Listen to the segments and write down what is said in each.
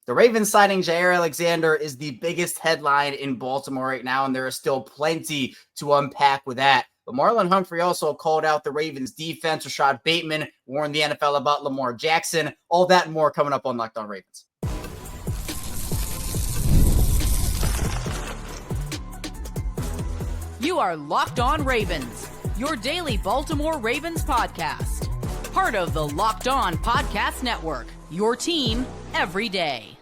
The Ravens signing Jaire Alexander is the biggest headline in Baltimore right now, and there is still plenty to unpack with that. But Marlon Humphrey also called out the Ravens defense. Rashod Bateman warned the NFL about Lamar Jackson. All that and more coming up on Locked On Ravens. You are Locked On Ravens, your daily Baltimore Ravens podcast. Part of the Locked On Podcast Network, your team every day.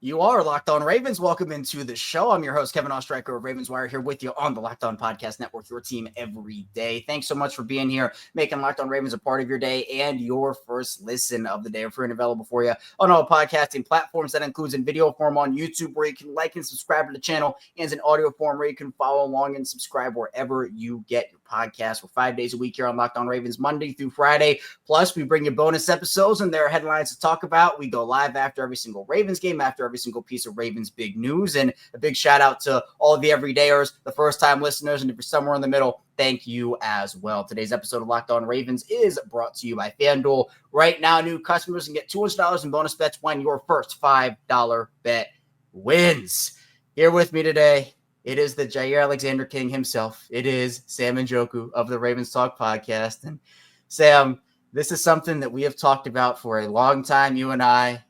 You are Locked On Ravens. Welcome into the show. I'm your host, Kevin Oestreicher of Ravens Wire, here with you on the Locked On Podcast Network, your team every day. Thanks so much for being here, making Locked On Ravens a part of your day and your first listen of the day. We're free and available for you on all podcasting platforms. That includes in video form on YouTube, where you can like and subscribe to the channel, and in audio form, where you can follow along and subscribe wherever you get your podcast. We're 5 days a week here on Locked On Ravens, Monday through Friday. Plus, we bring you bonus episodes, and there are headlines to talk about. We go live after every single Ravens game, after every single piece of Ravens big news. And a big shout out to all of the everydayers, the first-time listeners, and if you're somewhere in the middle, thank you as well. Today's episode of Locked On Ravens is brought to you by FanDuel. Right now, new customers can get $200 in bonus bets when your first $5 bet wins. Here with me today, it is the Jaire Alexander King himself. It is Sam Njoku of the Ravens Talk podcast. And Sam, this is something that we have talked about for a long time, you and I,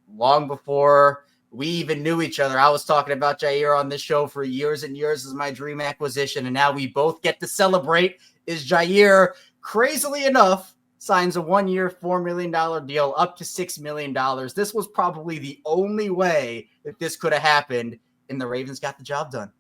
long before we even knew each other. I was talking about Jaire on this show for years and years as my dream acquisition, and now we both get to celebrate. Is Jaire, crazily enough, signs a 1-year, $4 million deal up to $6 million. This was probably the only way that this could have happened, and the Ravens got the job done.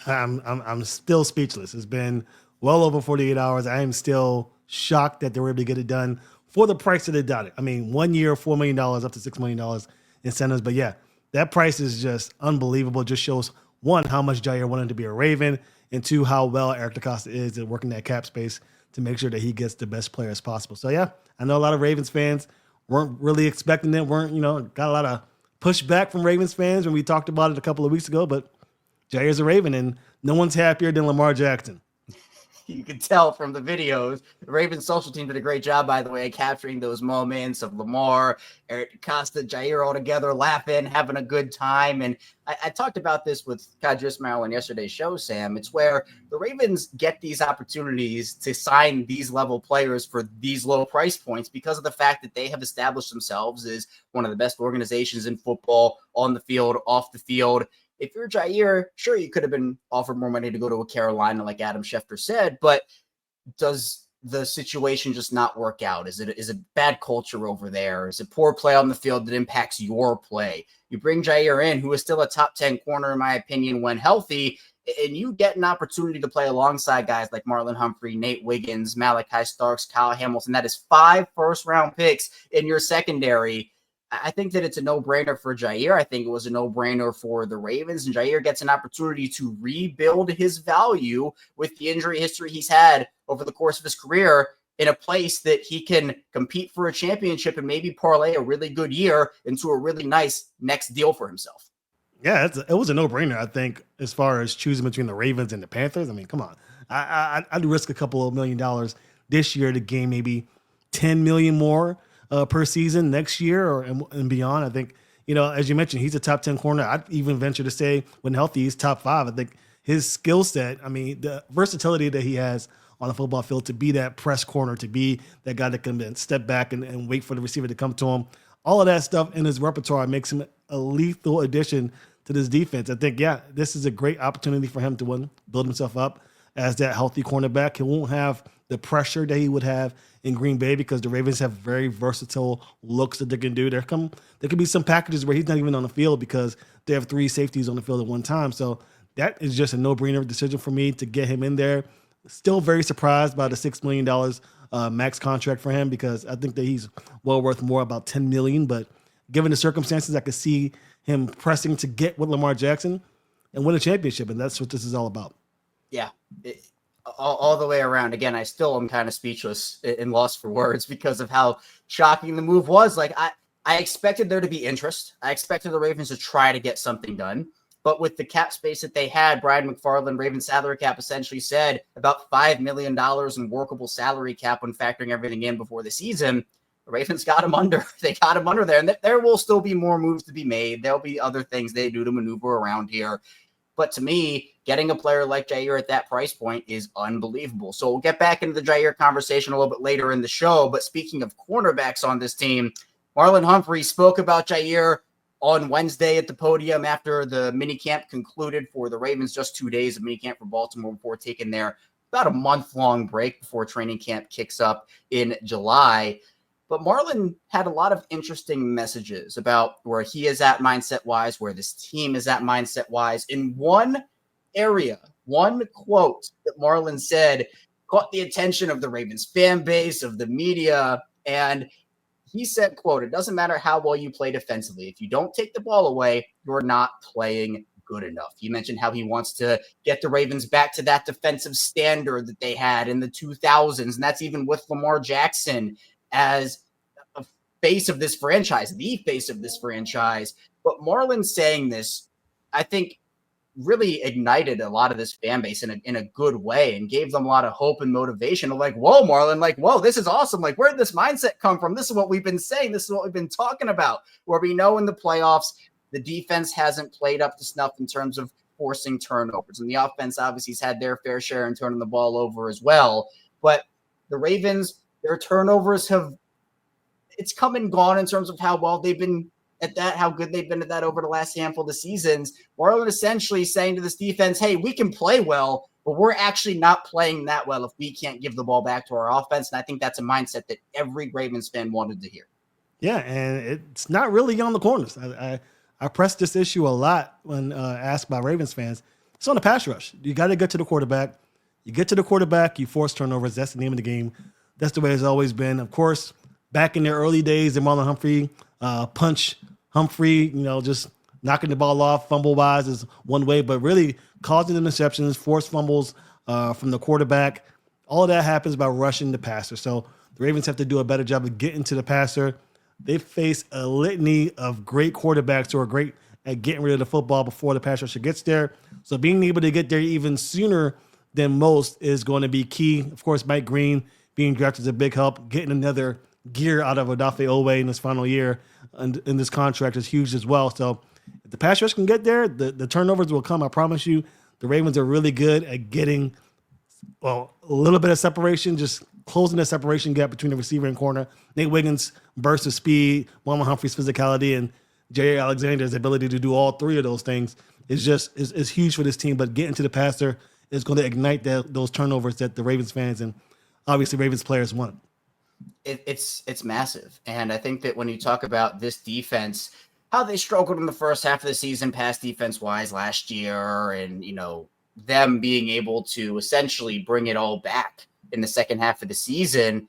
I'm still speechless. It's been well over 48 hours. I am still shocked that they were able to get it done for the price that they done it. I mean, 1 year, $4 million, up to $6 million incentives. But yeah, that price is just unbelievable. It just shows, one, how much Jaire wanted to be a Raven, and two, how well Eric DeCosta is at working that cap space to make sure that he gets the best player as possible. So yeah, I know a lot of Ravens fans weren't really expecting it, got a lot of pushback from Ravens fans when we talked about it a couple of weeks ago, but Jaire's a Raven, and no one's happier than Lamar Jackson. You can tell from the videos. The Ravens social team did a great job, by the way, capturing those moments of Lamar, Eric DeCosta, Jaire all together, laughing, having a good time. And I talked about this with Kadri Ismail on yesterday's show, Sam. It's where the Ravens get these opportunities to sign these level players for these low price points because of the fact that they have established themselves as one of the best organizations in football, on the field, off the field. If you're Jaire, sure, you could have been offered more money to go to a Carolina, like Adam Schefter said, but does the situation just not work out? Is it bad culture over there? Is it poor play on the field that impacts your play? You bring Jaire in, who is still a top 10 corner, in my opinion, when healthy, and you get an opportunity to play alongside guys like Marlon Humphrey, Nate Wiggins, Malaki Starks, Kyle Hamilton. That is 5 first-round picks in your secondary. I think that it's a no-brainer for Jaire. I think it was a no-brainer for the Ravens, and Jaire gets an opportunity to rebuild his value with the injury history he's had over the course of his career in a place that he can compete for a championship and maybe parlay a really good year into a really nice next deal for himself. Yeah, it was a no-brainer, I think, as far as choosing between the Ravens and the Panthers. I mean, come on. I'd risk a couple of $1 million this year to gain maybe $10 million more per season next year and beyond. I think, as you mentioned, he's a top 10 corner. I'd even venture to say when healthy, he's top 5. I think his skill set, the versatility that he has on the football field to be that press corner, to be that guy that can step back and wait for the receiver to come to him. All of that stuff in his repertoire makes him a lethal addition to this defense. I think, yeah, this is a great opportunity for him to build himself up as that healthy cornerback. He won't have the pressure that he would have in Green Bay because the Ravens have very versatile looks that they can do. There could be some packages where he's not even on the field because they have 3 safeties on the field at one time. So that is just a no-brainer decision for me to get him in there. Still very surprised by the $6 million max contract for him because I think that he's well worth more, about $10 million. But given the circumstances, I could see him pressing to get with Lamar Jackson and win a championship, and that's what this is all about. Yeah, all the way around. Again, I still am kind of speechless and lost for words because of how shocking the move was. Like, I expected there to be interest. I expected the Ravens to try to get something done. But with the cap space that they had, Brian McFarland, Ravens salary cap, essentially said about $5 million in workable salary cap when factoring everything in before the season. The Ravens got him under. They got him under there. And there will still be more moves to be made. There'll be other things they do to maneuver around here. But to me, getting a player like Jaire at that price point is unbelievable. So we'll get back into the Jaire conversation a little bit later in the show. But speaking of cornerbacks on this team, Marlon Humphrey spoke about Jaire on Wednesday at the podium after the minicamp concluded for the Ravens. Just 2 days of minicamp for Baltimore before taking their about a month-long break before training camp kicks up in July. But Marlon had a lot of interesting messages about where he is at mindset-wise, where this team is at mindset-wise. In one area, one quote that Marlon said caught the attention of the Ravens fan base, of the media, and he said, quote, "It doesn't matter how well you play defensively. If you don't take the ball away, you're not playing good enough." He mentioned how he wants to get the Ravens back to that defensive standard that they had in the 2000s, and that's even with Lamar Jackson as a face of this franchise, the face of this franchise. But Marlon saying this, I think, really ignited a lot of this fan base in a good way and gave them a lot of hope and motivation. Like, whoa, Marlon, like, whoa, this is awesome. Like, where did this mindset come from? This is what we've been saying. This is what we've been talking about, where we know in the playoffs, the defense hasn't played up to snuff in terms of forcing turnovers. And the offense obviously has had their fair share in turning the ball over as well. But the Ravens, their turnovers it's come and gone in terms of how well they've been at that, how good they've been at that over the last handful of seasons. Marlon essentially saying to this defense, hey, we can play well, but we're actually not playing that well if we can't give the ball back to our offense. And I think that's a mindset that every Ravens fan wanted to hear. Yeah, and it's not really on the corners. I press this issue a lot when asked by Ravens fans. It's on the pass rush. You got to get to the quarterback. You get to the quarterback, you force turnovers. That's the name of the game. That's the way it's always been. Of course, back in their early days, the Marlon Humphrey punch Humphrey, just knocking the ball off fumble-wise is one way, but really causing interceptions, forced fumbles from the quarterback, all of that happens by rushing the passer. So the Ravens have to do a better job of getting to the passer. They face a litany of great quarterbacks who are great at getting rid of the football before the pass rusher gets there. So being able to get there even sooner than most is going to be key. Of course, Mike Green being drafted is a big help. Getting another gear out of Odafe Owe in his final year and in this contract is huge as well. So if the pass rush can get there, the turnovers will come. I promise you, the Ravens are really good at getting a little bit of separation, just closing the separation gap between the receiver and corner. Nate Wiggins' burst of speed, Marlon Humphrey's physicality, and Jaire Alexander's ability to do all three of those things is huge for this team. But getting to the passer is going to ignite those turnovers that the Ravens fans and obviously Ravens players want. It's massive. And I think that when you talk about this defense, how they struggled in the first half of the season, pass defense wise last year, and, them being able to essentially bring it all back in the second half of the season,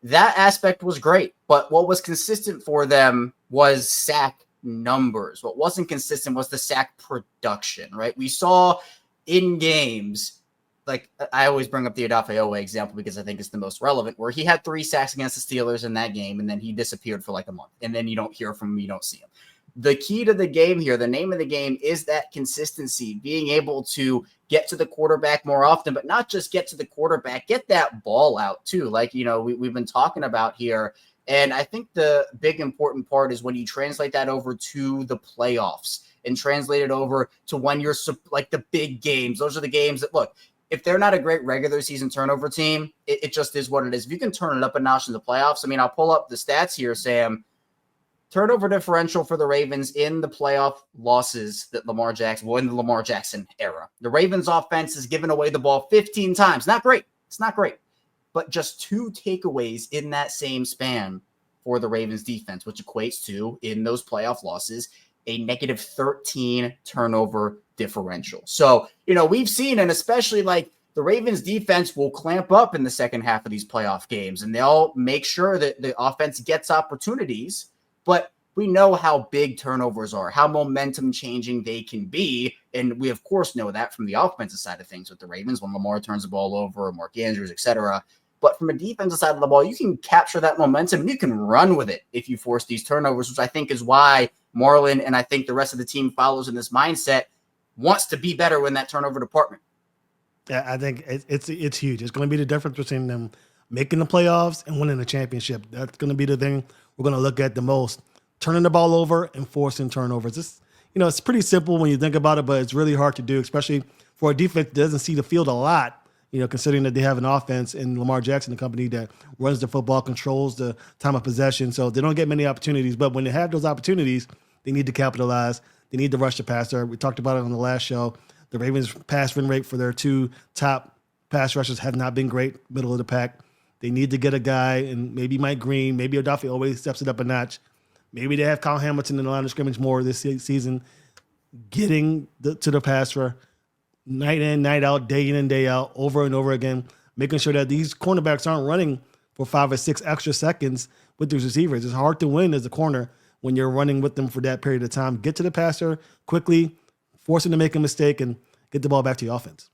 that aspect was great. But what was consistent for them was sack numbers. What wasn't consistent was the sack production, right? We saw in games, like I always bring up the Odafe Owe example because I think it's the most relevant, where he had 3 sacks against the Steelers in that game, and then he disappeared for like a month, and then you don't hear from him, you don't see him. The key to the game here, the name of the game, is that consistency, being able to get to the quarterback more often, but not just get to the quarterback, get that ball out too. Like, we've been talking about here. And I think the big important part is when you translate that over to the playoffs and translate it over to when you're like the big games. Those are the games that, look, if they're not a great regular season turnover team, it just is what it is. If you can turn it up a notch in the playoffs, I'll pull up the stats here, Sam. Turnover differential for the Ravens in the playoff losses that Lamar Jackson, in the Lamar Jackson era. The Ravens offense has given away the ball 15 times. Not great. It's not great. But just 2 takeaways in that same span for the Ravens defense, which equates to, in those playoff losses, a negative 13 turnover differential. So, we've seen, and especially like the Ravens defense will clamp up in the second half of these playoff games, and they'll make sure that the offense gets opportunities. But we know how big turnovers are, how momentum changing they can be. And we, of course, know that from the offensive side of things with the Ravens when Lamar turns the ball over, or Mark Andrews, et cetera. But from a defensive side of the ball, you can capture that momentum and you can run with it if you force these turnovers, which I think is why Marlon, and I think the rest of the team follows in this mindset, wants to be better in that turnover department. Yeah, I think it's huge. It's going to be the difference between them making the playoffs and winning the championship. That's going to be the thing we're going to look at the most. Turning the ball over and forcing turnovers. It's pretty simple when you think about it, but it's really hard to do, especially for a defense that doesn't see the field a lot, considering that they have an offense in Lamar Jackson, the company that runs the football, controls the time of possession. So they don't get many opportunities, but when they have those opportunities, they need to capitalize. They need to rush the passer. We talked about it on the last show. The Ravens' pass win rate for their two top pass rushers have not been great, middle of the pack. They need to get a guy, and maybe Mike Green, maybe Odafe always steps it up a notch. Maybe they have Kyle Hamilton in the line of scrimmage more this season, getting to the passer night in, night out, day in and day out, over and over again, making sure that these cornerbacks aren't running for 5 or 6 extra seconds with these receivers. It's hard to win as a corner when you're running with them for that period of time. Get to the passer quickly, force him to make a mistake, and get the ball back to your offense.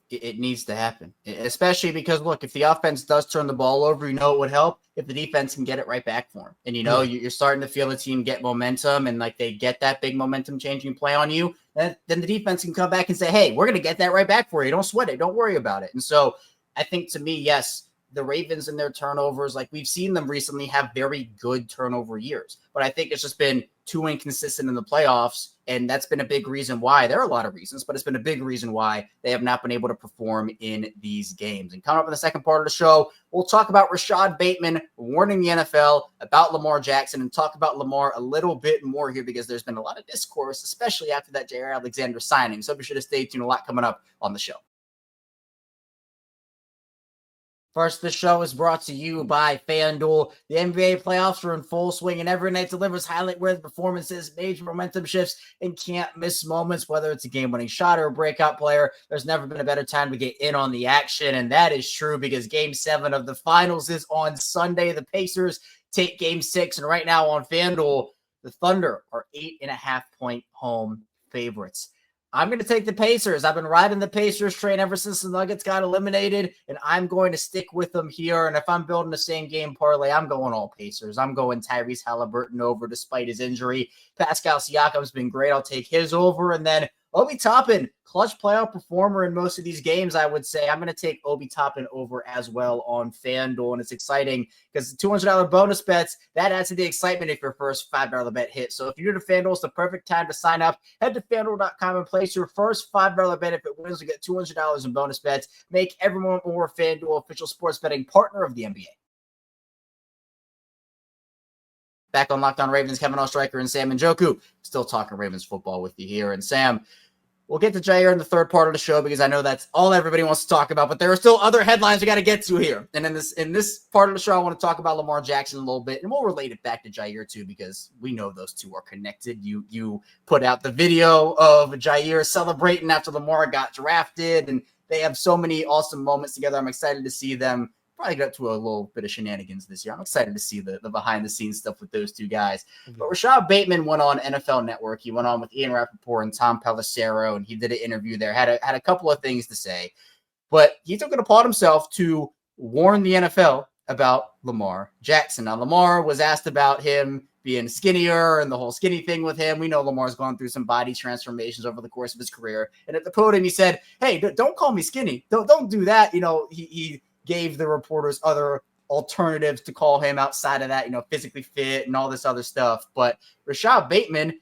It needs to happen, especially because, look, if the offense does turn the ball over, it would help if the defense can get it right back for them. And, you're starting to feel the team get momentum and, they get that big momentum-changing play on you. And then the defense can come back and say, hey, we're going to get that right back for you. Don't sweat it. Don't worry about it. And so I think, to me, yes, the Ravens and their turnovers, we've seen them recently have very good turnover years. But I think it's just been too inconsistent in the playoffs, and that's been a big reason why. There are a lot of reasons, but it's been a big reason why they have not been able to perform in these games. And coming up in the second part of the show, we'll talk about Rashod Bateman warning the NFL about Lamar Jackson and talk about Lamar a little bit more here because there's been a lot of discourse, especially after that Jaire Alexander signing. So be sure to stay tuned. A lot coming up on the show. First, the show is brought to you by FanDuel. The NBA playoffs are in full swing, and every night delivers highlight-worthy performances, major momentum shifts, and can't-miss moments. Whether it's a game-winning shot or a breakout player, there's never been a better time to get in on the action, and that is true because Game 7 of the Finals is on Sunday. The Pacers take Game 6, and right now on FanDuel, the Thunder are 8.5-point home favorites. I'm going to take the Pacers. I've been riding the Pacers train ever since the Nuggets got eliminated, and I'm going to stick with them here. And if I'm building the same game parlay, I'm going all Pacers. I'm going Tyrese Halliburton over despite his injury. Pascal Siakam's been great. I'll take his over. And then Obi Toppin, clutch playoff performer in most of these games, I would say. I'm going to take Obi Toppin over as well on FanDuel, and it's exciting because the $200 bonus bets, that adds to the excitement if your first $5 bet hits. So if you're new to FanDuel, it's the perfect time to sign up. Head to FanDuel.com and place your first $5 bet. If it wins, you get $200 in bonus bets. Make everyone more FanDuel, official sports betting partner of the NBA. Back on Locked On Ravens, Kevin Oestreicher and Sam Njoku. Still talking Ravens football with you here. And Sam, we'll get to Jaire in the third part of the show because I know that's all everybody wants to talk about, but there are still other headlines we got to get to here. And in this part of the show, I want to talk about Lamar Jackson a little bit, and we'll relate it back to Jaire too because we know those two are connected. You put out the video of Jaire celebrating after Lamar got drafted, and they have so many awesome moments together. I'm excited to see them probably get to a little bit of shenanigans this year. I'm excited to see the behind-the-scenes stuff with those two guys. But Rashod Bateman went on NFL Network. He went on with Ian Rappaport and Tom Pelissero, and he did an interview there. Had a couple of things to say. But he took it upon himself to warn the NFL about Lamar Jackson. Now, Lamar was asked about him being skinnier and the whole skinny thing with him. We know Lamar's gone through some body transformations over the course of his career. And at the podium, he said, hey, don't call me skinny. Don't do that. He gave the reporters other alternatives to call him outside of that, physically fit and all this other stuff. But Rashod Bateman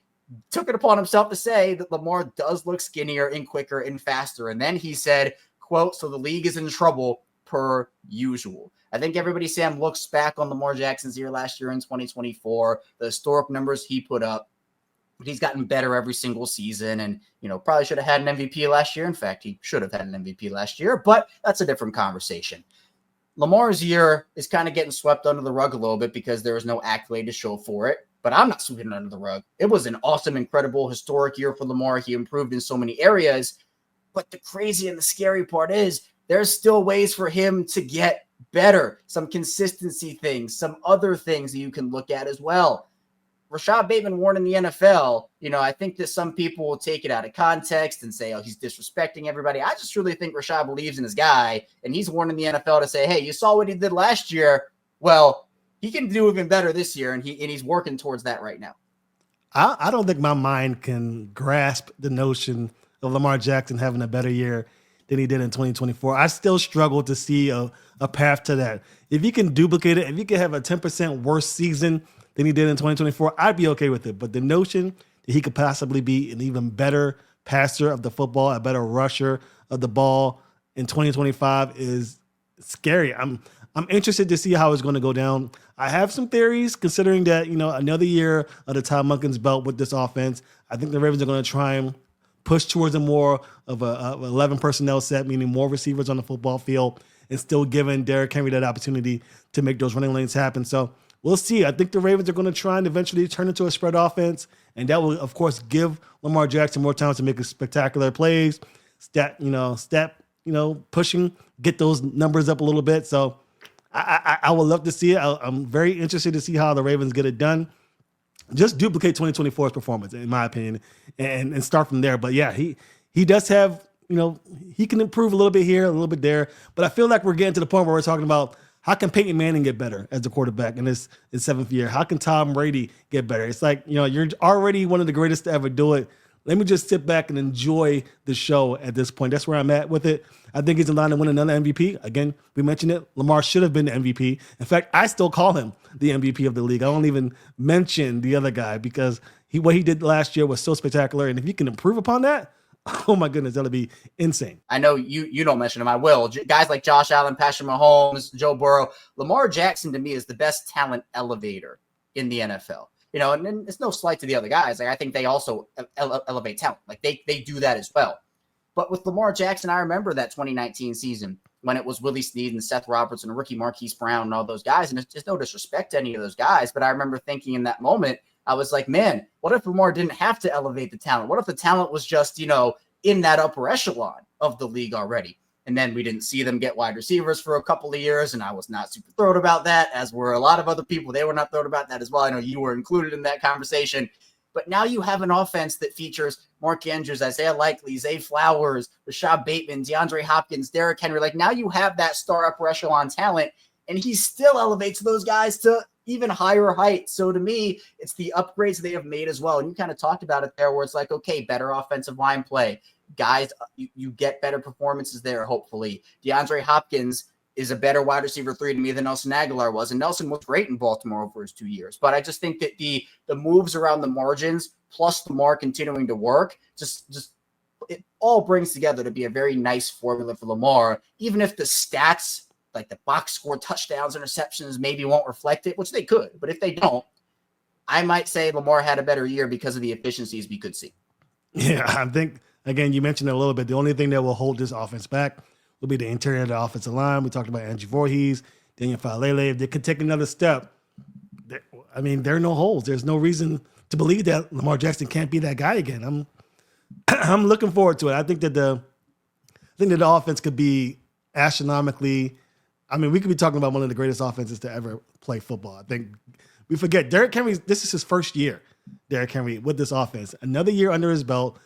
took it upon himself to say that Lamar does look skinnier and quicker and faster. And then he said, quote, so the league is in trouble per usual. I think everybody, Sam, looks back on Lamar Jackson's year last year in 2024, the historic numbers he put up. He's gotten better every single season and, probably should have had an MVP last year. In fact, he should have had an MVP last year, but that's a different conversation. Lamar's year is kind of getting swept under the rug a little bit because there is no accolade to show for it, but I'm not sweeping it under the rug. It was an awesome, incredible, historic year for Lamar. He improved in so many areas, but the crazy and the scary part is there's still ways for him to get better, some consistency things, some other things that you can look at as well. Rashod Bateman warning the NFL, I think that some people will take it out of context and say, oh, he's disrespecting everybody. I just really think Rashod believes in his guy, and he's warning the NFL to say, hey, you saw what he did last year. Well, he can do even better this year, and he's working towards that right now. I don't think my mind can grasp the notion of Lamar Jackson having a better year than he did in 2024. I still struggle to see a path to that. If he can duplicate it, if he can have a 10% worse season than he did in 2024, I'd be okay with it. But the notion that he could possibly be an even better passer of the football, a better rusher of the ball in 2025 is scary. I'm interested to see how it's going to go down. I have some theories considering that, another year of the Todd Monken's belt with this offense. I think the Ravens are going to try and push towards a more of a 11 personnel set, meaning more receivers on the football field and still giving Derrick Henry that opportunity to make those running lanes happen. So we'll see. I think the Ravens are going to try and eventually turn into a spread offense, and that will, of course, give Lamar Jackson more time to make spectacular plays, pushing, get those numbers up a little bit. So I would love to see it. I'm very interested to see how the Ravens get it done. Just duplicate 2024's performance, in my opinion, and start from there. But yeah, he does have, he can improve a little bit here, a little bit there. But I feel like we're getting to the point where we're talking about how can Peyton Manning get better as a quarterback in his seventh year? How can Tom Brady get better? It's like, you're already one of the greatest to ever do it. Let me just sit back and enjoy the show at this point. That's where I'm at with it. I think he's in line to win another MVP. Again, we mentioned it. Lamar should have been the MVP. In fact, I still call him the MVP of the league. I don't even mention the other guy because what he did last year was so spectacular. And if he can improve upon that, oh my goodness, that'll be insane. I know you don't mention him. I will. Guys like Josh Allen, Patrick Mahomes, Joe Burrow. Lamar Jackson, to me, is the best talent elevator in the NFL. And it's no slight to the other guys. Like, I think they also elevate talent. Like they do that as well. But with Lamar Jackson, I remember that 2019 season when it was Willie Snead and Seth Roberts and rookie Marquise Brown and all those guys. And it's just no disrespect to any of those guys. But I remember thinking in that moment, I was like, man, what if Lamar didn't have to elevate the talent? What if the talent was just, in that upper echelon of the league already? And then we didn't see them get wide receivers for a couple of years. And I was not super thrilled about that, as were a lot of other people. They were not thrilled about that as well. I know you were included in that conversation. But now you have an offense that features Mark Andrews, Isaiah Likely, Zay Flowers, Rashod Bateman, DeAndre Hopkins, Derrick Henry. Like, now you have that star upper echelon talent, and he still elevates those guys to even higher heights. So to me, it's the upgrades they have made as well. And you kind of talked about it there where it's like, okay, better offensive line play. Guys, you get better performances there, hopefully. DeAndre Hopkins is a better wide receiver 3 to me than Nelson Aguilar was. And Nelson was great in Baltimore over his 2 years. But I just think that the moves around the margins plus Lamar continuing to work, just it all brings together to be a very nice formula for Lamar, even if the stats, like the box score, touchdowns, interceptions, maybe won't reflect it, which they could. But if they don't, I might say Lamar had a better year because of the efficiencies we could see. Yeah, I think, again, you mentioned it a little bit. The only thing that will hold this offense back will be the interior of the offensive line. We talked about Angie Voorhees, Daniel Falele. If they could take another step, there are no holes. There's no reason to believe that Lamar Jackson can't be that guy again. I'm looking forward to it. I think that the offense could be astronomically. We could be talking about one of the greatest offenses to ever play football. I think we forget Derrick Henry. This is his first year, Derrick Henry, with this offense. Another year under his belt.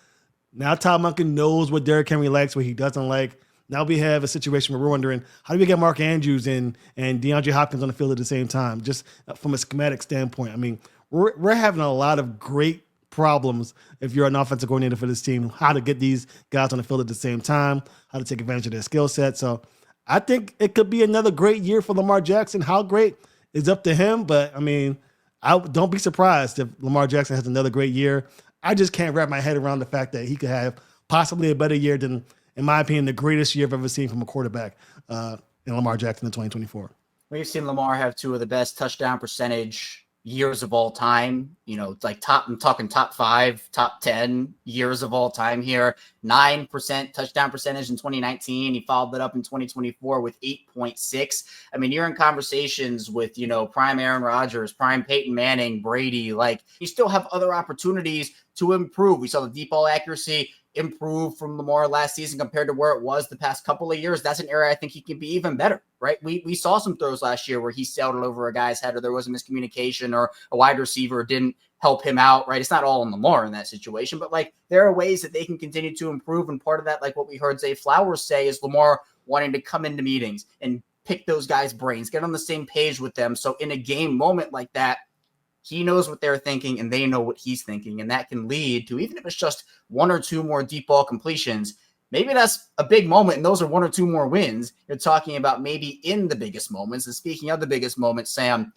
Now Todd Monken knows what Derrick Henry likes, what he doesn't like. Now we have a situation where we're wondering, how do we get Mark Andrews and DeAndre Hopkins on the field at the same time, just from a schematic standpoint? We're having a lot of great problems if you're an offensive coordinator for this team, how to get these guys on the field at the same time, how to take advantage of their skill set. So I think it could be another great year for Lamar Jackson. How great is up to him, but I don't be surprised if Lamar Jackson has another great year. I just can't wrap my head around the fact that he could have possibly a better year than, in my opinion, the greatest year I've ever seen from a quarterback in Lamar Jackson in 2024. We've seen Lamar have 2 of the best touchdown percentage years of all time. I'm talking top 5, top 10 years of all time here. 9% touchdown percentage in 2019. He followed that up in 2024 with 8.6. You're in conversations with, prime Aaron Rodgers, prime Peyton Manning, Brady. Like, you still have other opportunities to improve. We saw the deep ball accuracy improve from Lamar last season compared to where it was the past couple of years. That's an area I think he can be even better, right? We saw some throws last year where he sailed it over a guy's head, or there was a miscommunication, or a wide receiver didn't help him out, right? It's not all on Lamar in that situation, but there are ways that they can continue to improve. And part of that, like what we heard Zay Flowers say, is Lamar wanting to come into meetings and pick those guys' brains, get on the same page with them. So in a game moment like that, he knows what they're thinking and they know what he's thinking. And that can lead to, even if it's just 1 or 2 more deep ball completions, maybe that's a big moment, and those are one or two more wins. You're talking about maybe in the biggest moments. And speaking of the biggest moments, Sam,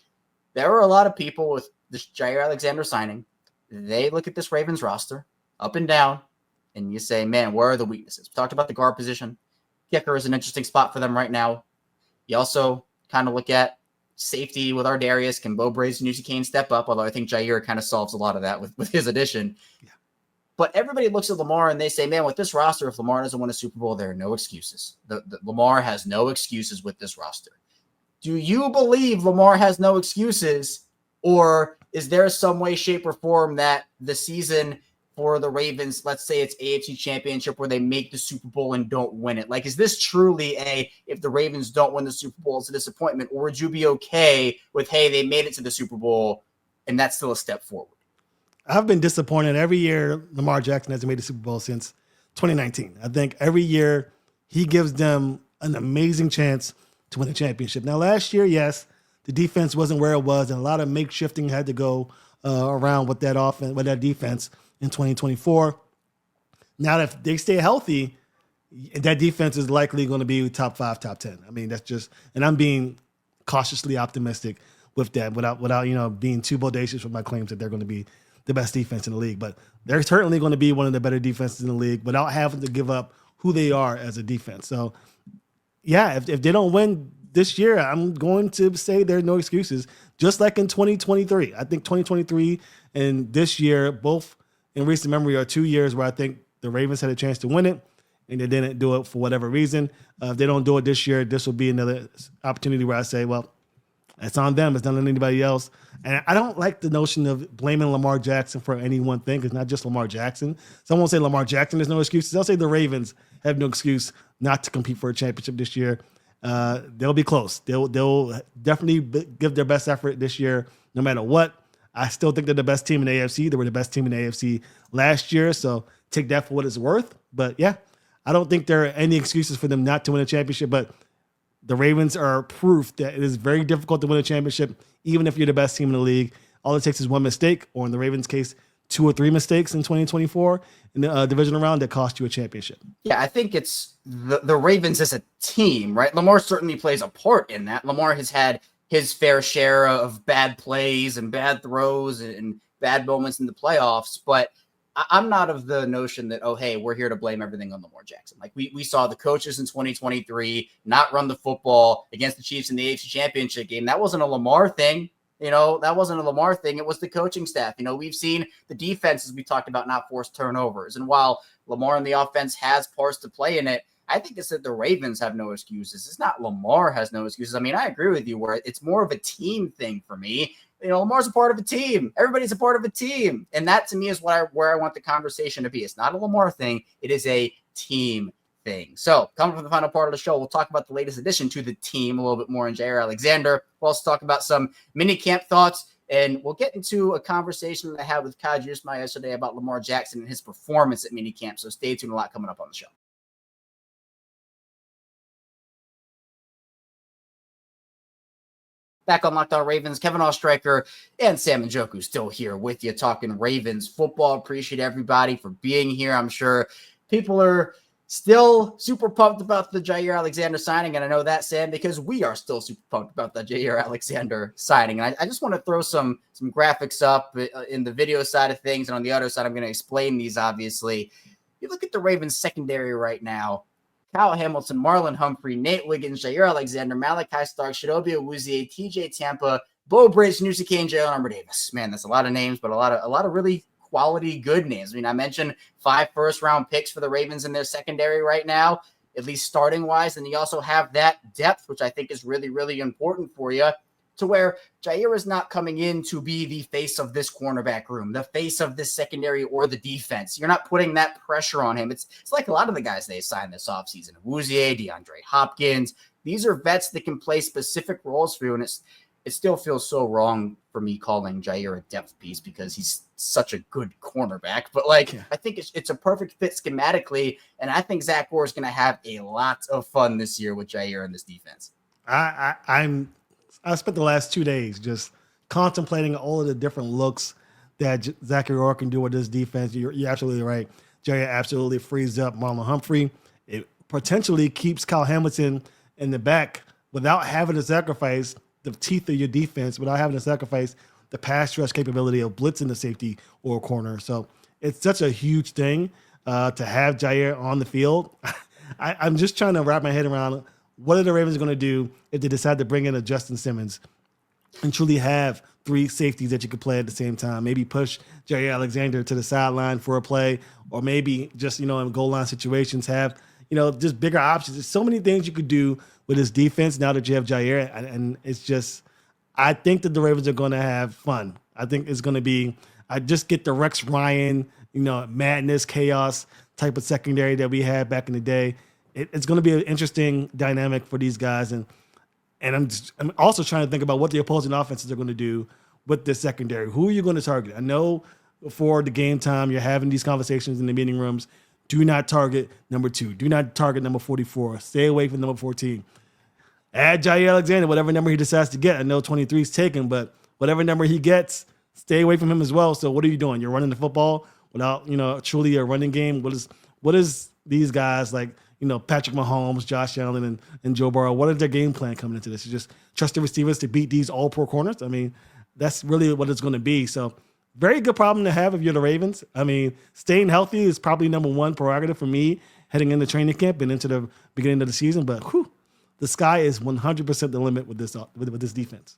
there are a lot of people with this Jaire Alexander signing. They look at this Ravens roster up and down, and you say, man, where are the weaknesses? We talked about the guard position. Kicker is an interesting spot for them right now. You also kind of look at safety with our Darius. Can Bo Braves and Kane step up? Although I think Jaire kind of solves a lot of that with his addition. Yeah. But everybody looks at Lamar and they say, man, with this roster, if Lamar doesn't win a Super Bowl, there are no excuses. Lamar has no excuses with this roster. Do you believe Lamar has no excuses, or is there some way, shape, or form that the season for the Ravens, let's say it's AFC Championship where they make the Super Bowl and don't win it? Like, is this truly if the Ravens don't win the Super Bowl, it's a disappointment? Or would you be okay with, hey, they made it to the Super Bowl and that's still a step forward? I've been disappointed every year Lamar Jackson hasn't made the Super Bowl since 2019. I think every year he gives them an amazing chance to win the championship. Now, last year, yes, the defense wasn't where it was, and a lot of makeshifting had to go around with that offense, with that defense in 2024. Now, if they stay healthy, that defense is likely going to be top 5, top 10. I mean, that's just, and I'm being cautiously optimistic with that without being too bodacious with my claims that they're going to be the best defense in the league. But they're certainly going to be one of the better defenses in the league without having to give up who they are as a defense. So, yeah, if they don't win this year, I'm going to say there's no excuses, just like in 2023. I think 2023 and this year, both in recent memory, are 2 years where I think the Ravens had a chance to win it, and they didn't do it for whatever reason. If they don't do it this year, this will be another opportunity where I say, well, it's on them. It's not on anybody else. And I don't like the notion of blaming Lamar Jackson for any one thing. It's not just Lamar Jackson. Someone will say Lamar Jackson has no excuses. They'll say the Ravens have no excuse not to compete for a championship this year. They'll be close. They'll definitely give their best effort this year, no matter what. I still think they're the best team in the AFC. They were the best team in the AFC last year, so take that for what it's worth. But, yeah, I don't think there are any excuses for them not to win a championship, but the Ravens are proof that it is very difficult to win a championship, even if you're the best team in the league. All it takes is one mistake, or in the Ravens' case, 2 or 3 mistakes in 2024 in the divisional round that cost you a championship. Yeah, I think it's the Ravens as a team, right? Lamar certainly plays a part in that. Lamar has had his fair share of bad plays and bad throws and bad moments in the playoffs, but I'm not of the notion that, oh, hey, we're here to blame everything on Lamar Jackson. Like we saw the coaches in 2023 not run the football against the Chiefs in the AFC Championship game. That wasn't a Lamar thing. That wasn't a Lamar thing. It was the coaching staff. We've seen the defense, as we talked about, not force turnovers. And while Lamar and the offense has parts to play in it, I think it's that the Ravens have no excuses. It's not Lamar has no excuses. I mean, I agree with you where it's more of a team thing for me. Lamar's a part of a team. Everybody's a part of a team. And that to me is where I want the conversation to be. It's not a Lamar thing. It is a team thing. So coming from the final part of the show, we'll talk about the latest addition to the team a little bit more in Jaire Alexander. We'll also talk about some minicamp thoughts, and we'll get into a conversation that I had with Kaj Usma yesterday about Lamar Jackson and his performance at minicamp. So stay tuned. A lot coming up on the show. Back on Locked On Ravens, Kevin Oestreicher and Sam Njoku still here with you talking Ravens football. Appreciate everybody for being here. I'm sure people are still super pumped about the Jaire Alexander signing, and I know that, Sam, because we are still super pumped about the Jaire Alexander signing. And I just want to throw some graphics up in the video side of things, and on the other side, I'm going to explain these, obviously. You look at the Ravens secondary right now. Kyle Hamilton, Marlon Humphrey, Nate Wiggins, Jaire Alexander, Malaki Stark, Chidobe Awuzie, TJ Tampa, Bo Braves, Kane, Jalen Armour Davis. Man, that's a lot of names, but a lot of really quality, good names. I mean, I mentioned 5 first-round picks for the Ravens in their secondary right now, at least starting-wise, and you also have that depth, which I think is really, really important for you, to where Jaire is not coming in to be the face of this cornerback room, the face of this secondary or the defense. You're not putting that pressure on him. It's like a lot of the guys they signed this offseason. Awuzie, DeAndre Hopkins. These are vets that can play specific roles for you, and it still feels so wrong for me calling Jaire a depth piece because he's such a good cornerback. But, I think it's a perfect fit schematically, and I think Zach Orr is going to have a lot of fun this year with Jaire and this defense. I spent the last 2 days just contemplating all of the different looks that Zach Orr can do with this defense. You're absolutely right. Jaire absolutely frees up Marlon Humphrey. it potentially keeps Kyle Hamilton in the back without having to sacrifice the teeth of your defense, without having to sacrifice the pass rush capability of blitzing the safety or corner. So it's such a huge thing to have Jaire on the field. I'm just trying to wrap my head around what are the Ravens going to do if they decide to bring in a Justin Simmons and truly have three safeties that you could play at the same time. Maybe push Jaire Alexander to the sideline for a play, or maybe just, in goal line situations have, just bigger options. There's so many things you could do with this defense now that you have Jaire, and it's just, I think that the Ravens are going to have fun. I think it's going to be, I just get the Rex Ryan, madness, chaos type of secondary that we had back in the day. It's going to be an interesting dynamic for these guys, and I'm also trying to think about what the opposing offenses are going to do with this secondary. Who are you going to target? I know before the game time, you're having these conversations in the meeting rooms. Do not target number 2. Do not target number 44. Stay away from number 14. Add Jaire Alexander, whatever number he decides to get. I know 23 is taken, but whatever number he gets, stay away from him as well. So what are you doing? You're running the football without, truly a running game. What is these guys like, Patrick Mahomes, Josh Allen, and Joe Burrow, what is their game plan coming into this? You just trust the receivers to beat these all-pro corners? I mean, that's really what it's going to be. So very good problem to have if you're the Ravens. I mean, staying healthy is probably number one prerogative for me heading into training camp and into the beginning of the season. But the sky is 100% the limit with this defense.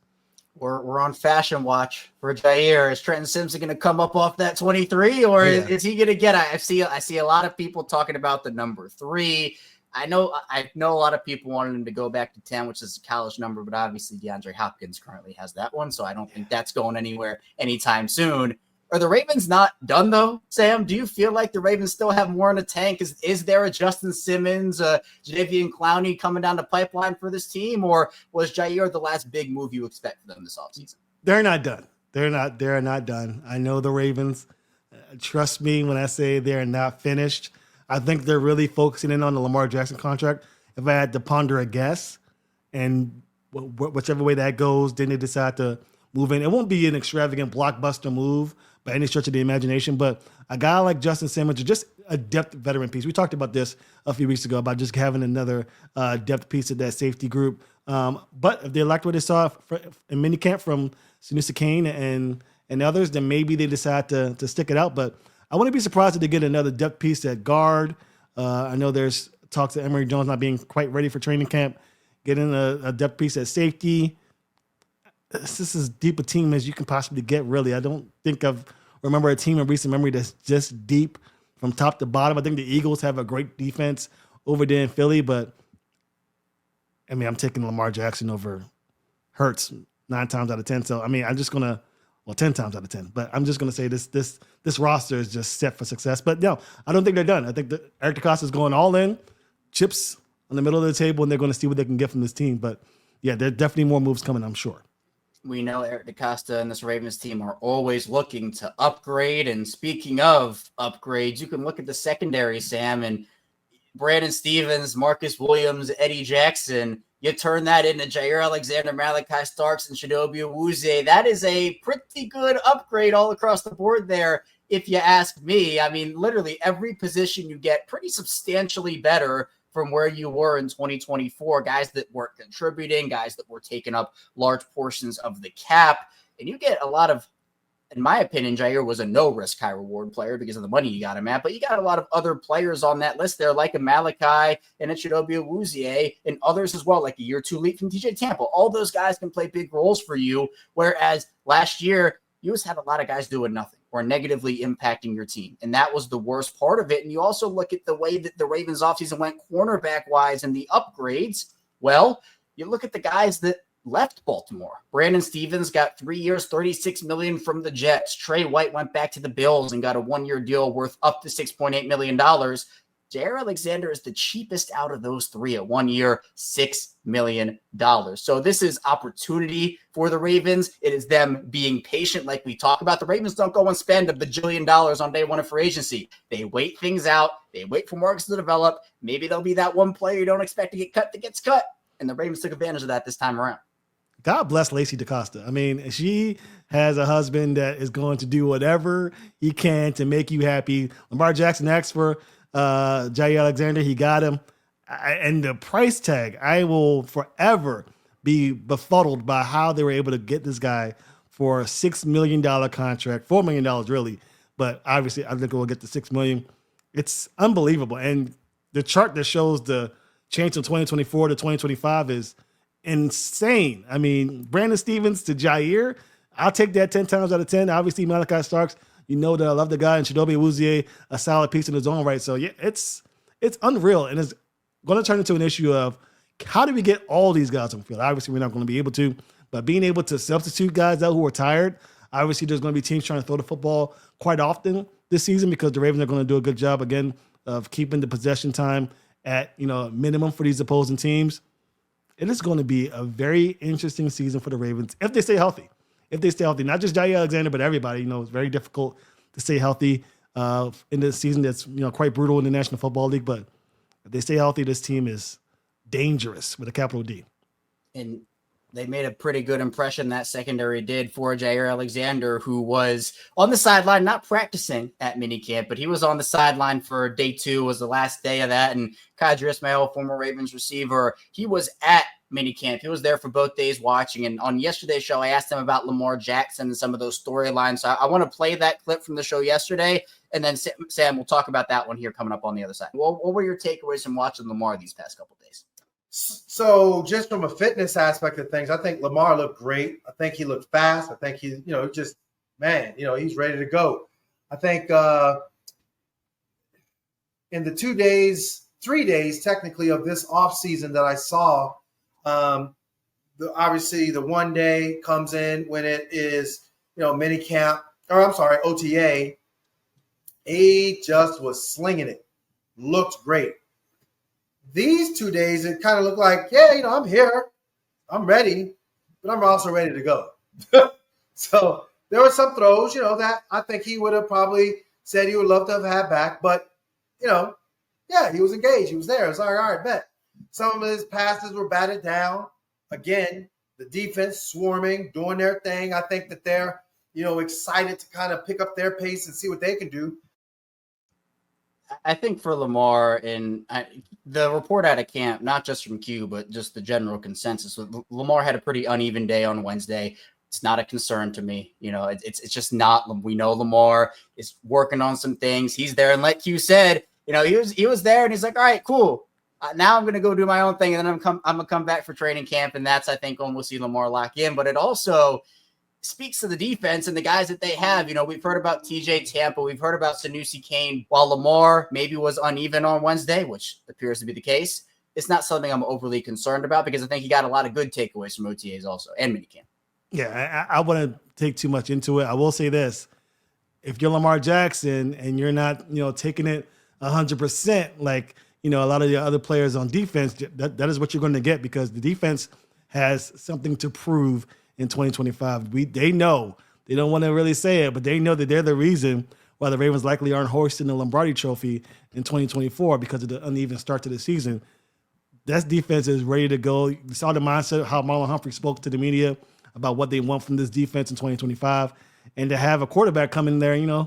We're on fashion watch for Jaire. Is Trenton Simpson going to come up off that 23, or is he going to get? I see a lot of people talking about the number 3. I know a lot of people wanted him to go back to 10, which is a college number, but obviously DeAndre Hopkins currently has that one, so I don't think that's going anywhere anytime soon. Are the Ravens not done, though, Sam? Do you feel like the Ravens still have more in the tank? Is there a Justin Simmons, Jadeveon Clowney coming down the pipeline for this team, or was Jaire the last big move you expect for them this offseason? They're not done. They're not done. I know the Ravens. Trust me when I say they're not finished. I think they're really focusing in on the Lamar Jackson contract. If I had to ponder a guess, and whichever way that goes, then they decide to move in. It won't be an extravagant blockbuster move by any stretch of the imagination, but a guy like Justin Simmons, or just a depth veteran piece. We talked about this a few weeks ago about just having another depth piece of that safety group. But if they liked what they saw in minicamp from Sanusi Kane and others, then maybe they decide to stick it out. But I wouldn't be surprised if they get another depth piece at guard. I know there's talks of Emory Jones not being quite ready for training camp, getting a depth piece at safety. This is as deep a team as you can possibly get, really. I don't think remember a team in recent memory that's just deep from top to bottom. I think the Eagles have a great defense over there in Philly, but I mean, I'm taking Lamar Jackson over Hurts 9 times out of 10. So, I mean, 10 times out of 10. But I'm just going to say this roster is just set for success. But no, I don't think they're done. I think that Eric DeCosta is going all in, chips on the middle of the table, and they're going to see what they can get from this team. But yeah, there are definitely more moves coming, I'm sure. We know Eric DeCosta and this Ravens team are always looking to upgrade. And speaking of upgrades, you can look at the secondary, Sam, and Brandon Stevens, Marcus Williams, Eddie Jackson. You turn that into Jaire Alexander, Malaki Starks, and Chidobe Awuzie. That is a pretty good upgrade all across the board there, if you ask me. I mean, literally every position you get pretty substantially better from where you were in 2024, guys that were contributing, guys that were taking up large portions of the cap. And you get a lot of, in my opinion, Jaire was a no-risk, high-reward player because of the money you got him at, but you got a lot of other players on that list there, like a Malaki and a Chidobe Awuzie and others as well, like a year 2 leap from TJ Tampa. All those guys can play big roles for you, whereas last year, you just had a lot of guys doing nothing or negatively impacting your team. And that was the worst part of it. And you also look at the way that the Ravens offseason went cornerback-wise and the upgrades. Well, you look at the guys that left Baltimore. Brandon Stevens got 3 years, $36 million from the Jets. Trey White went back to the Bills and got a 1-year deal worth up to $6.8 million. Jaire Alexander is the cheapest out of those 3 at 1 year, $6 million. So this is opportunity for the Ravens. It is them being patient like we talk about. The Ravens don't go and spend $1 bajillion on day one of free agency. They wait things out. They wait for markets to develop. Maybe there'll be that one player you don't expect to get cut that gets cut. And the Ravens took advantage of that this time around. God bless Lacey DeCosta. I mean, she has a husband that is going to do whatever he can to make you happy. Lamar Jackson asked for Jaire Alexander. He got him. And the price tag, I will forever be befuddled by how they were able to get this guy for a $6 million contract, $4 million really. But obviously, I think we'll get the $6 million. It's unbelievable. And the chart that shows the change from 2024 to 2025 is insane. I mean, Brandon Stevens to Jaire, I'll take that 10 times out of 10. Obviously, Malaki Starks, you know that I love the guy, and Chidobe Awuzie, a solid piece in his own right. So, yeah, it's unreal. And it's going to turn into an issue of how do we get all these guys on the field? Obviously, we're not going to be able to, but being able to substitute guys out who are tired, obviously there's going to be teams trying to throw the football quite often this season because the Ravens are going to do a good job, again, of keeping the possession time at, minimum for these opposing teams. It is going to be a very interesting season for the Ravens if they stay healthy. If they stay healthy, not just Jaire Alexander, but everybody. It's very difficult to stay healthy in this season that's, quite brutal in the National Football League. But if they stay healthy, this team is dangerous with a capital D. And they made a pretty good impression, that secondary did, for Jaire Alexander, who was on the sideline, not practicing at minicamp, but he was on the sideline for day 2, was the last day of that. And Qadri Ismail, former Ravens receiver, he was at minicamp. He was there for both days watching. And on yesterday's show, I asked him about Lamar Jackson and some of those storylines. So I want to play that clip from the show yesterday. And then Sam, we'll talk about that one here coming up on the other side. What were your takeaways from watching Lamar these past couple of days? So just from a fitness aspect of things, I think Lamar looked great. I think he looked fast. I think he's ready to go. I think in the 3 days technically of this offseason that I saw, obviously the one day comes in when it is, minicamp, OTA. He just was slinging it. Looked great. These 2 days, it kind of looked like, I'm here. I'm ready, but I'm also ready to go. So there were some throws, that I think he would have probably said he would love to have had back. But, he was engaged. He was there. It was like, all right, bet. Some of his passes were batted down. Again, the defense swarming, doing their thing. I think that they're, excited to kind of pick up their pace and see what they can do. I think for Lamar, the report out of camp, not just from Q, but just the general consensus, Lamar had a pretty uneven day on Wednesday. It's not a concern to me. It's just not. We know Lamar is working on some things. He's there, and like Q said, he was there, and he's like, all right, cool. Now I'm going to go do my own thing, and then I'm going to come back for training camp, and that's, I think, when we'll see Lamar lock in. But it also speaks to the defense and the guys that they have. We've heard about TJ Tampa. We've heard about Sanusi Kane. While Lamar maybe was uneven on Wednesday, which appears to be the case, it's not something I'm overly concerned about because I think he got a lot of good takeaways from OTAs also and minicamp. Yeah, I wouldn't take too much into it. I will say this. If you're Lamar Jackson and you're not, taking it 100%, like, a lot of the other players on defense, that is what you're going to get because the defense has something to prove in 2025. They know, they don't want to really say it, but they know that they're the reason why the Ravens likely aren't hoisting the Lombardi Trophy in 2024 because of the uneven start to the season. That defense is ready to go. You saw the mindset, how Marlon Humphrey spoke to the media about what they want from this defense in 2025. And to have a quarterback come in there,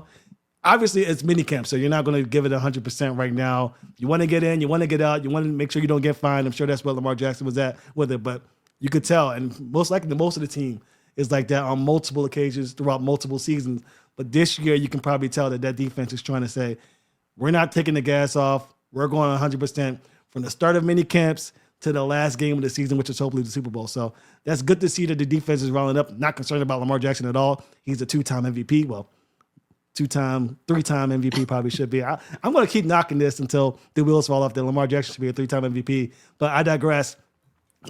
obviously it's minicamp, so you're not going to give it 100% right now. You want to get in, you want to get out, you want to make sure you don't get fined. I'm sure that's where Lamar Jackson was at with it, but you could tell, and most likely most of the team is like that on multiple occasions throughout multiple seasons. But this year, you can probably tell that defense is trying to say, we're not taking the gas off. We're going 100% from the start of mini camps to the last game of the season, which is hopefully the Super Bowl. So that's good to see that the defense is rolling up. Not concerned about Lamar Jackson at all. He's a 2-time MVP. Well, 3-time MVP probably should be. I'm going to keep knocking this until the wheels fall off that Lamar Jackson should be a 3-time MVP. But I digress.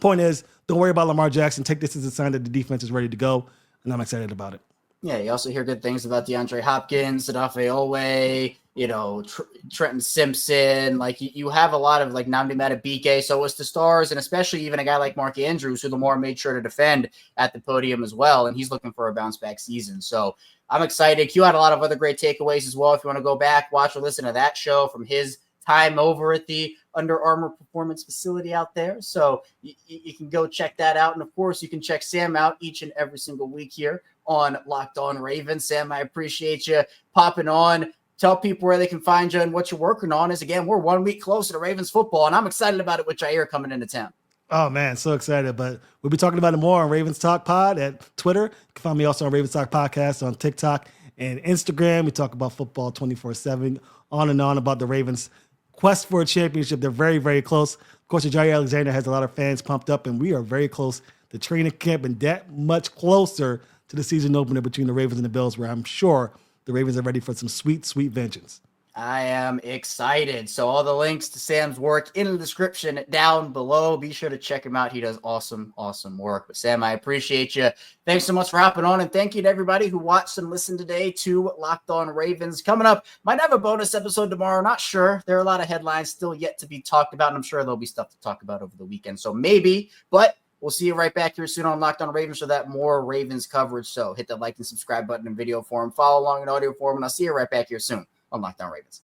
Point is, don't worry about Lamar Jackson. Take this as a sign that the defense is ready to go, and I'm excited about it. Yeah, you also hear good things about DeAndre Hopkins, Sadafe Owe, Trenton Simpson. Like, you have a lot of, like, Nnamdi Madubuike, so it's the stars, and especially even a guy like Mark Andrews, who Lamar made sure to defend at the podium as well, and he's looking for a bounce-back season. So I'm excited. Q had a lot of other great takeaways as well. If you want to go back, watch or listen to that show from his time over at the Under Armour Performance Facility out there. So you can go check that out. And, of course, you can check Sam out each and every single week here on Locked On Ravens. Sam, I appreciate you popping on tell people where they can find you and what you're working on. Is again, we're 1 week closer to Ravens football, and I'm excited about it with Jaire coming into town. Oh, man, so excited. But we'll be talking about it more on Ravens Talk Pod at Twitter. You can find me also on Ravens Talk Podcast on TikTok and Instagram. We talk about football 24/7, on and on about the Ravens' quest for a championship. They're very, very close. Of course, Jaire Alexander has a lot of fans pumped up, and we are very close to training camp and that much closer to the season opener between the Ravens and the Bills, where I'm sure the Ravens are ready for some sweet, sweet vengeance. I am excited. So all the links to Sam's work in the description down below. Be sure to check him out. He does awesome, awesome work. But Sam, I appreciate you. Thanks so much for hopping on. And thank you to everybody who watched and listened today to Locked On Ravens. Coming up, might have a bonus episode tomorrow. Not sure. There are a lot of headlines still yet to be talked about. And I'm sure there'll be stuff to talk about over the weekend. So maybe, but we'll see you right back here soon on Locked On Ravens for that more Ravens coverage. So hit that like and subscribe button in video form. Follow along in audio form. And I'll see you right back here soon on Locked On Ravens.